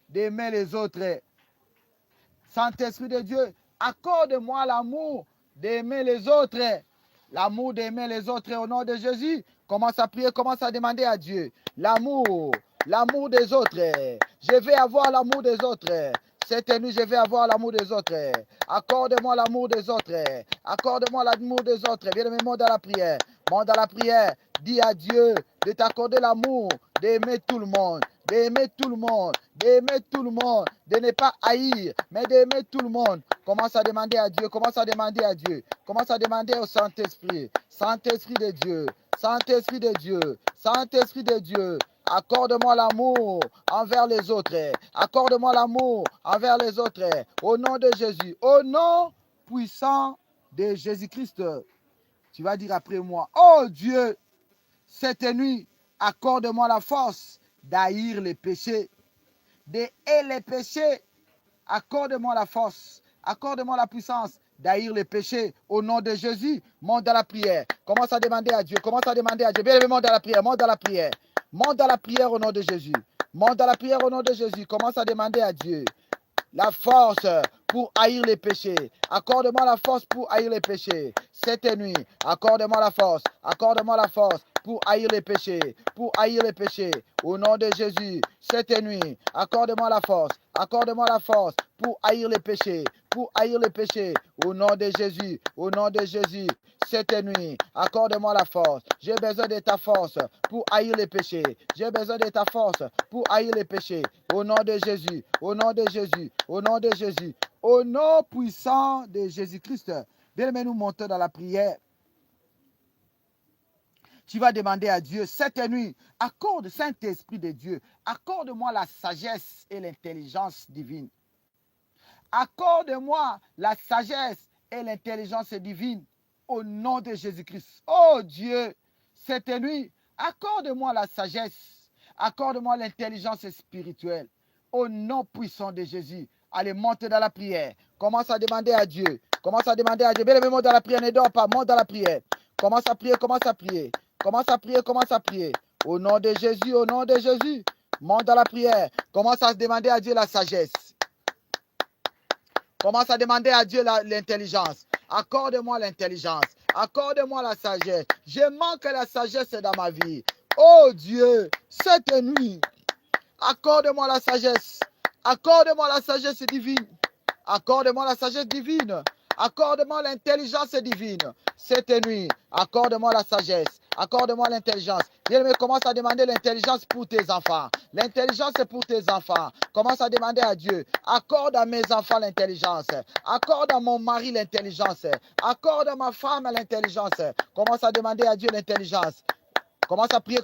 d'aimer les autres. Saint-Esprit de Dieu, accorde-moi l'amour d'aimer les autres. L'amour d'aimer les autres au nom de Jésus. Commence à prier, commence à demander à Dieu. L'amour des autres. Je vais avoir l'amour des autres. Cette nuit, je vais avoir l'amour des autres. Accorde-moi l'amour des autres. Accorde-moi l'amour des autres. Viens de monte dans la prière. Monte dans la prière. Dis à Dieu de t'accorder l'amour, d'aimer tout le monde. D'aimer tout le monde, d'aimer tout le monde, de ne pas haïr, mais d'aimer tout le monde. Commence à demander à Dieu, commence à demander à Dieu, commence à demander au Saint-Esprit, Saint-Esprit de Dieu, Saint-Esprit de Dieu, Saint-Esprit de Dieu. Accorde-moi l'amour envers les autres, accorde-moi l'amour envers les autres, au nom de Jésus, au nom puissant de Jésus-Christ. Tu vas dire après moi, oh Dieu, cette nuit, accorde-moi la force d'haïr les péchés, de haïr les péchés. Accorde-moi la force, accorde-moi la puissance d'haïr les péchés au nom de Jésus. Monte dans la prière, commence à demander à Dieu, commence à demander à Dieu. Bien, monte dans la prière, monte dans la prière, monte dans la prière au nom de Jésus, monte dans la prière au nom de Jésus. Commence à demander à Dieu la force pour haïr les péchés. Accorde-moi la force pour haïr les péchés. Cette nuit, accorde-moi la force pour haïr les péchés, pour haïr les péchés. Au nom de Jésus, cette nuit, accorde-moi la force pour haïr les péchés, pour haïr les péchés. Au nom de Jésus, au nom de Jésus. Cette nuit, accorde-moi la force. J'ai besoin de ta force pour haïr les péchés. J'ai besoin de ta force pour haïr les péchés. Au nom de Jésus, au nom de Jésus, au nom de Jésus, au nom puissant de Jésus-Christ. Bien-aimés, nous montons dans la prière. Tu vas demander à Dieu, cette nuit, accorde, Saint-Esprit de Dieu, accorde-moi la sagesse et l'intelligence divine. Accorde-moi la sagesse et l'intelligence divine au nom de Jésus-Christ. Oh Dieu, cette nuit, accorde-moi la sagesse, accorde-moi l'intelligence spirituelle au nom puissant de Jésus. Allez, monte dans la prière. Commence à demander à Dieu. Commence à demander à Dieu. Bien, monte dans la prière, ne dors pas, monte dans la prière. Commence à prier, commence à prier. Commence à prier, commence à prier. Au nom de Jésus, au nom de Jésus. Monte dans la prière. Commence à demander à Dieu la sagesse. Commence à demander à Dieu l'intelligence. Accorde-moi l'intelligence. Accorde-moi la sagesse. Je manque la sagesse dans ma vie. Oh Dieu, cette nuit, accorde-moi la sagesse. Accorde-moi la sagesse divine. Accorde-moi la sagesse divine. Accorde-moi l'intelligence divine. Cette nuit, accorde-moi la sagesse. Accorde-moi l'intelligence. Bien-aimé, commence à demander l'intelligence pour tes enfants. L'intelligence pour tes enfants. Commence à demander à Dieu. Accorde à mes enfants l'intelligence. Accorde à mon mari l'intelligence. Accorde à ma femme l'intelligence. Commence à demander à Dieu l'intelligence. Commence à prier,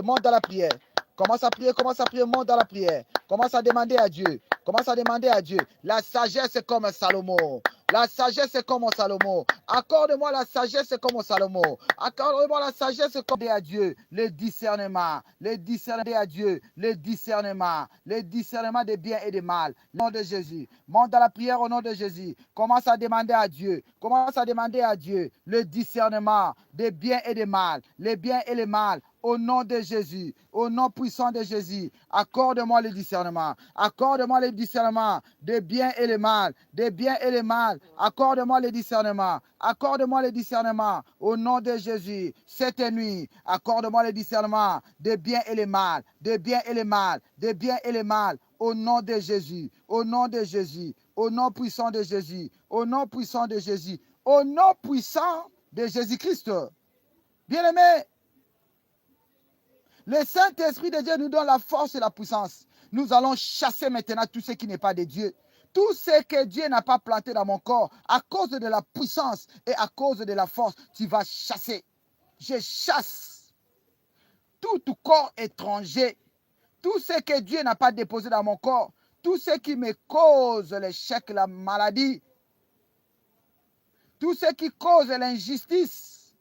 monte dans la prière. Commence à prier, monte dans la prière. Commence à demander à Dieu. Commence à demander à Dieu. La sagesse comme Salomon. La sagesse comme Salomon. Accorde-moi la sagesse comme Salomon. Accorde-moi la sagesse comme à Dieu. Le discernement. Le discernement à Dieu. Le discernement. Le discernement des biens et des mal. Au nom de Jésus. Monte dans la prière au nom de Jésus. Commence à demander à Dieu. Commence à demander à Dieu le discernement des biens et des mal. Les biens et les mal. Au nom de Jésus, au nom puissant de Jésus, accorde-moi le discernement. Accorde-moi le discernement des biens et le mal, des biens et le mal. Accorde-moi le discernement. Accorde-moi le discernement au nom de Jésus. Cette nuit, accorde-moi le discernement des biens et le mal, des biens et le mal, des biens et le mal. Au nom de Jésus, au nom de Jésus, au nom puissant de Jésus, au nom puissant de Jésus, au nom puissant de Jésus-Christ. Bien-aimés, le Saint-Esprit de Dieu nous donne la force et la puissance. Nous allons chasser maintenant tout ce qui n'est pas de Dieu. Tout ce que Dieu n'a pas planté dans mon corps, à cause de la puissance et à cause de la force, tu vas chasser. Je chasse tout corps étranger, tout ce que Dieu n'a pas déposé dans mon corps, tout ce qui me cause l'échec, la maladie, tout ce qui cause l'injustice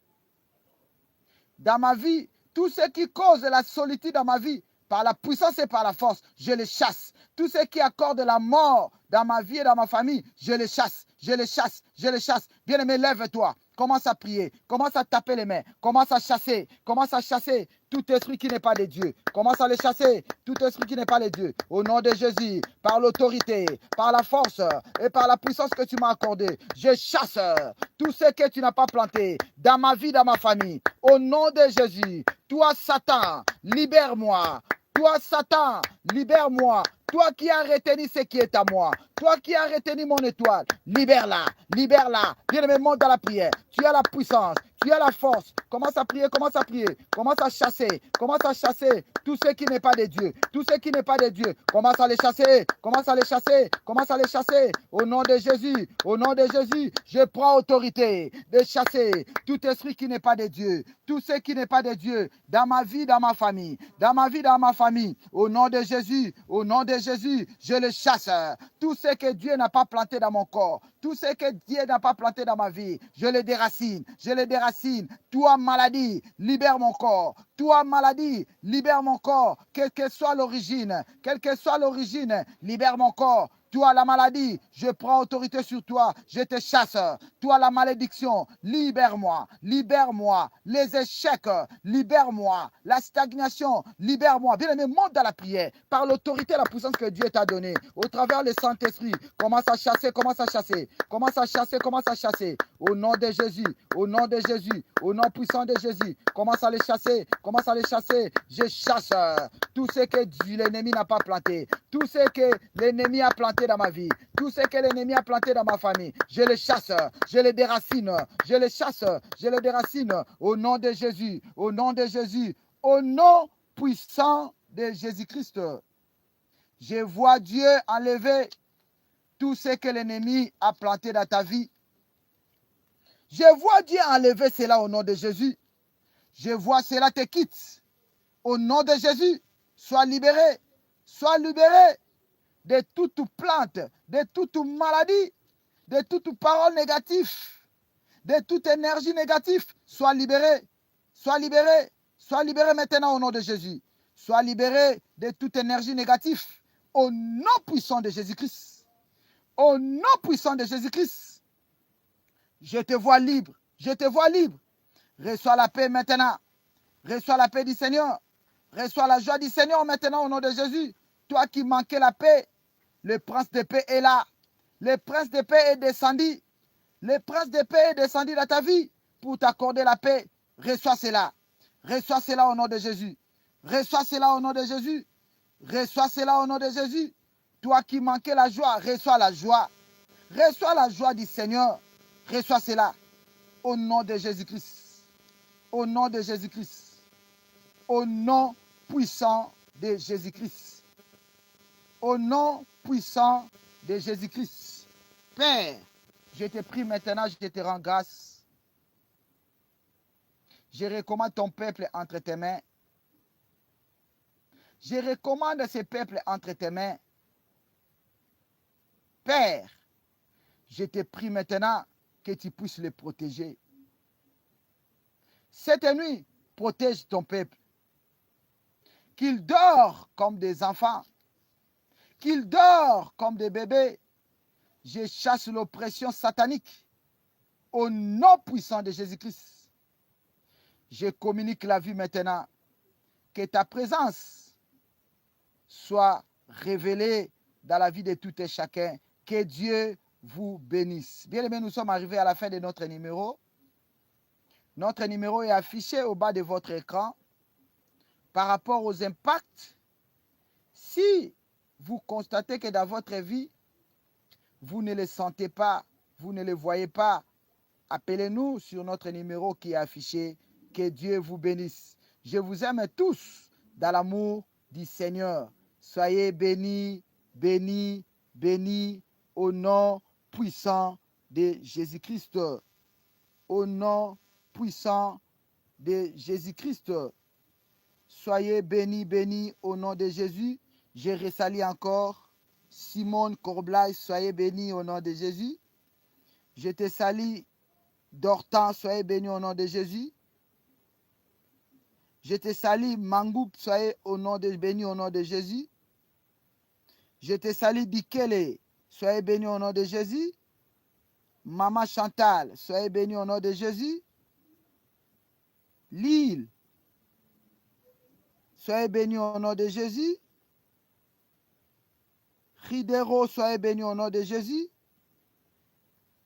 dans ma vie, tout ce qui cause la solitude dans ma vie, par la puissance et par la force, je les chasse. Tout ce qui accorde la mort dans ma vie et dans ma famille, je les chasse, je les chasse, je les chasse. Bien-aimé, lève-toi, commence à prier, commence à taper les mains, commence à chasser tout esprit qui n'est pas de Dieu. Commence à les chasser, tout esprit qui n'est pas de Dieu. Au nom de Jésus, par l'autorité, par la force et par la puissance que tu m'as accordée, je chasse tout ce que tu n'as pas planté dans ma vie, dans ma famille. Au nom de Jésus, toi Satan, libère-moi. Toi, Satan, libère-moi. Toi qui as retenu ce qui est à moi. Toi qui as retenu mon étoile. Libère-la. Libère-la. Bien-aimé, monte dans la prière. Tu as la puissance. Tu as la force. Commence à prier. Commence à prier. Commence à chasser. Commence à chasser tout ce qui n'est pas de Dieu. Tout ce qui n'est pas de Dieu. Commence à les chasser. Commence à les chasser. Commence à les chasser. Au nom de Jésus. Au nom de Jésus. Je prends autorité de chasser tout esprit qui n'est pas de Dieu. Tout ce qui n'est pas de Dieu. Dans ma vie, dans ma famille. Dans ma vie, dans ma famille. Au nom de Jésus. Au nom de Jésus. Je le chasse. Tout ce que Dieu n'a pas planté dans mon corps. Tout ce que Dieu n'a pas planté dans ma vie. Je le déracine. Je le déracine. Toi, maladie, libère mon corps. Toi, maladie, libère mon corps. Quelle que soit l'origine. Quelle que soit l'origine. Libère mon corps. Toi, la maladie, je prends autorité sur toi, je te chasse. Toi, la malédiction, libère-moi, libère-moi. Les échecs, libère-moi. La stagnation, libère-moi. Bien-aimé, monte dans la prière, par l'autorité et la puissance que Dieu t'a donnée, au travers le Saint-Esprit. Commence à chasser, commence à chasser, commence à chasser, commence à chasser. Au nom de Jésus, au nom de Jésus, au nom puissant de Jésus, commence à les chasser, commence à les chasser. Je chasse tout ce que l'ennemi n'a pas planté, tout ce que l'ennemi a planté dans ma vie, tout ce que l'ennemi a planté dans ma famille, je les chasse, je les déracine, je les chasse, je les déracine au nom de Jésus, au nom de Jésus, au nom puissant de Jésus-Christ. Je vois Dieu enlever tout ce que l'ennemi a planté dans ta vie. Je vois Dieu enlever cela au nom de Jésus. Je vois cela te quitte. Au nom de Jésus, sois libéré. Sois libéré de toute plante, de toute maladie, de toute parole négative, de toute énergie négative. Sois libéré. Sois libéré. Sois libéré maintenant au nom de Jésus. Sois libéré de toute énergie négative. Au nom puissant de Jésus-Christ. Au nom puissant de Jésus-Christ. Je te vois libre. Je te vois libre. Reçois la paix maintenant. Reçois la paix du Seigneur. Reçois la joie du Seigneur maintenant au nom de Jésus. Toi qui manquais la paix, le prince de paix est là. Le prince de paix est descendu. Le prince de paix est descendu dans ta vie pour t'accorder la paix. Reçois cela. Reçois cela au nom de Jésus. Reçois cela au nom de Jésus. Reçois cela au nom de Jésus. Toi qui manquais la joie, reçois la joie. Reçois la joie du Seigneur. Reçois cela au nom de Jésus-Christ. Au nom de Jésus-Christ. Au nom puissant de Jésus-Christ. Au nom puissant de Jésus-Christ. Père, je te prie maintenant, je te rends grâce. Je recommande ton peuple entre tes mains. Je recommande ce peuple entre tes mains. Père, je te prie maintenant que tu puisses le protéger. Cette nuit, protège ton peuple. Qu'il dort comme des enfants. Qu'il dort comme des bébés. Je chasse l'oppression satanique. Au nom puissant de Jésus-Christ. Je communique la vie maintenant. que ta présence soit révélée dans la vie de tout et chacun. Que Dieu vous bénisse. Bien aimés, nous sommes arrivés à la fin de notre numéro. Notre numéro est affiché au bas de votre écran par rapport aux impacts. Si vous constatez que dans votre vie, vous ne les sentez pas, vous ne les voyez pas, appelez-nous sur notre numéro qui est affiché. Que Dieu vous bénisse. Je vous aime tous dans l'amour du Seigneur. Soyez bénis, bénis, bénis au nom puissant de Jésus-Christ. Au nom puissant de Jésus-Christ. Soyez bénis, bénis au nom de Jésus. Je ressalue encore Simone Corblay, soyez bénis au nom de Jésus. Je te salue Dortan, soyez bénis au nom de Jésus. Je te salue Mangoup, soyez bénis au nom de Jésus. Je te salue Dikele, soyez bénis au nom de Jésus. Maman Chantal, soyez bénis au nom de Jésus. Lille, soyez bénis au nom de Jésus. Ridero, soyez bénis au nom de Jésus.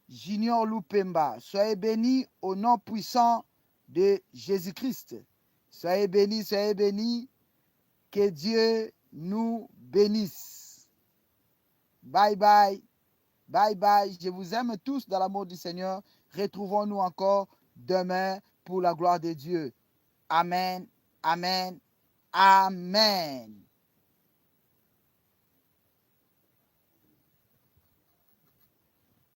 Junior Lupemba, soyez bénis au nom puissant de Jésus-Christ. Soyez bénis, soyez bénis. Que Dieu nous bénisse. Bye bye. Bye bye. Je vous aime tous dans l'amour du Seigneur. Retrouvons-nous encore demain pour la gloire de Dieu. Amen. Amen. Amen.